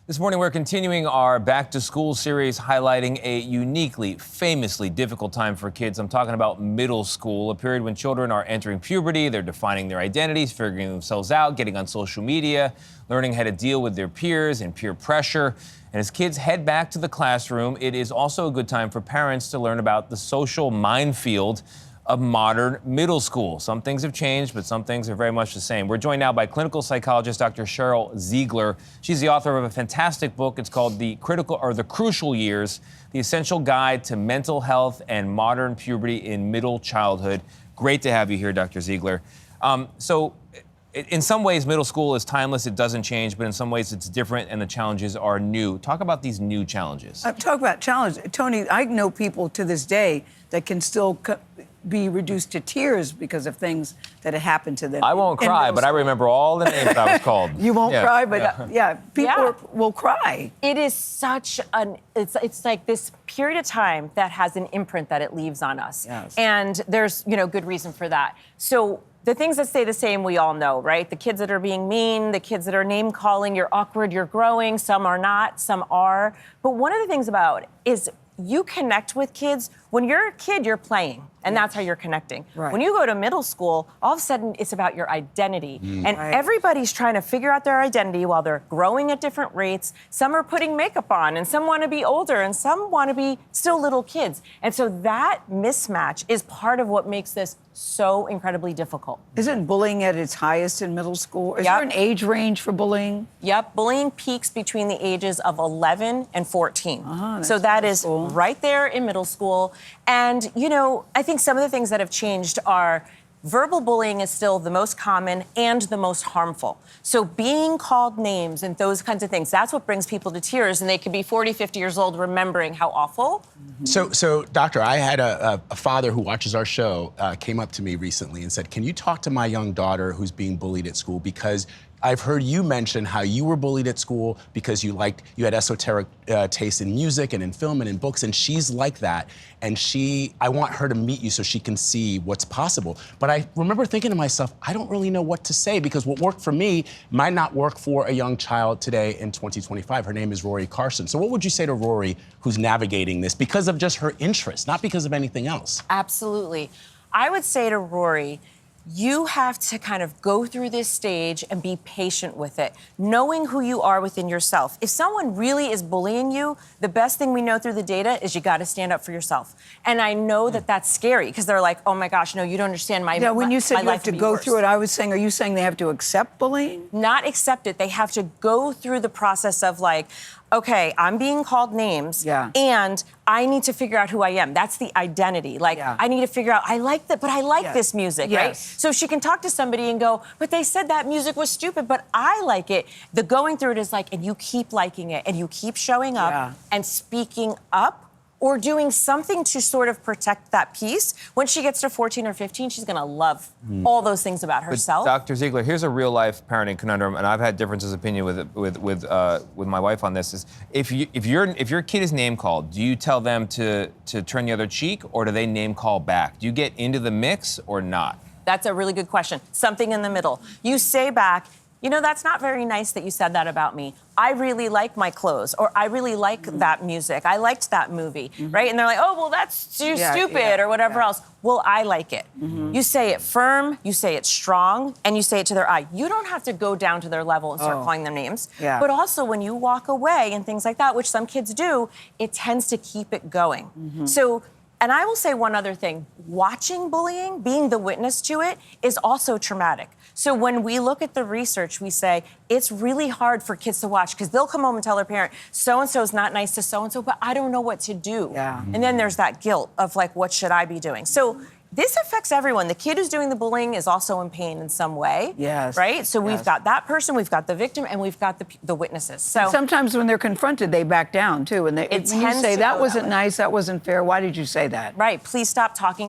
This morning, we're continuing our Back to School series highlighting a uniquely, famously difficult time for kids. I'm talking about middle school, a period when children are entering puberty, they're defining their identities, figuring themselves out, getting on social media, learning how to deal with their peers and peer pressure. And as kids head back to the classroom, it is also a good time for parents to learn about the social minefield of modern middle school. Some things have changed, but some things are very much the same. We're joined now by clinical psychologist Dr. Cheryl Ziegler. She's the author of a fantastic book. It's called The Crucial Years: The Essential Guide to Mental Health and Modern Puberty in Middle Childhood. Great to have you here, Dr. Ziegler. In some ways, middle school is timeless. It doesn't change, but in some ways it's different and the challenges are new. Talk about these new challenges. Talk about challenge. Tony, I know people to this day that can still be reduced to tears because of things that have happened to them. I won't cry, but I remember all the names I was called. You won't cry, but people will cry. It is such it's like this period of time that has an imprint that it leaves on us. Yes. And there's, good reason for that. So the things that stay the same, we all know, right? The kids that are being mean, the kids that are name calling, you're awkward, you're growing, some are not, some are. But one of the things about it is you connect with kids. When you're a kid, you're playing, and that's how you're connecting. Right. When you go to middle school, all of a sudden it's about your identity. And Right. everybody's trying to figure out their identity while they're growing at different rates. Some are putting makeup on, and some want to be older, and some want to be still little kids. And so that mismatch is part of what makes this so incredibly difficult. Isn't bullying at its highest in middle school? Is Yep. there an age range for bullying? Yep, bullying peaks between the ages of 11 and 14. So that's that middle is school. right there in middle school. And, I think some of the things that have changed are verbal bullying is still the most common and the most harmful. So being called names and those kinds of things, that's what brings people to tears. And they could be 40, 50 years old remembering how awful. So, doctor, I had a father who watches our show came up to me recently and said, can you talk to my young daughter who's being bullied at school? Because I've heard you mention how you were bullied at school because you had esoteric taste in music and in film and in books, and she's like that. And I want her to meet you so she can see what's possible. But I remember thinking to myself, I don't really know what to say because what worked for me might not work for a young child today in 2025. Her name is Rory Carson. So what would you say to Rory who's navigating this because of just her interest, not because of anything else? Absolutely. I would say to Rory, you have to kind of go through this stage and be patient with it, knowing who you are within yourself. If someone really is bullying you, the best thing we know through the data is you got to stand up for yourself. And I know that that's scary because they're like, oh my gosh, no, you don't understand my life. Yeah, when you said you have to go through it, I was saying, are you saying they have to accept bullying? Not accept it. They have to go through the process of like, okay, I'm being called names, and I need to figure out who I am. That's the identity. Like, I need to figure out, I like that, but I like this music, right? So she can talk to somebody and go, but they said that music was stupid, but I like it. The going through it is like, and you keep liking it, and you keep showing up and speaking up, or doing something to sort of protect that peace. When she gets to 14 or 15, she's gonna love all those things about herself. But Dr. Ziegler, here's a real life parenting conundrum, and I've had differences of opinion with my wife on this. Is if your kid is name called, do you tell them to turn the other cheek, or do they name call back? Do you get into the mix or not? That's a really good question. Something in the middle. You say back, that's not very nice that you said that about me. I really like my clothes, or I really like that music. I liked that movie, right? And they're like, oh, well, that's too stupid or whatever else. Well, I like it. You say it firm, you say it strong, and you say it to their eye. You don't have to go down to their level and start calling them names. But also when you walk away and things like that, which some kids do, it tends to keep it going. And I will say one other thing. Watching bullying, being the witness to it, is also traumatic. So when we look at the research, we say it's really hard for kids to watch because they'll come home and tell their parent, so-and-so's not nice to so-and-so, but I don't know what to do. And then there's that guilt of like, what should I be doing? So this affects everyone. The kid who's doing the bullying is also in pain in some way. Right? So we've got that person, we've got the victim, and we've got the witnesses. So sometimes when they're confronted, they back down too. And when you say that wasn't nice, that wasn't fair, why did you say that? Right. Please stop talking.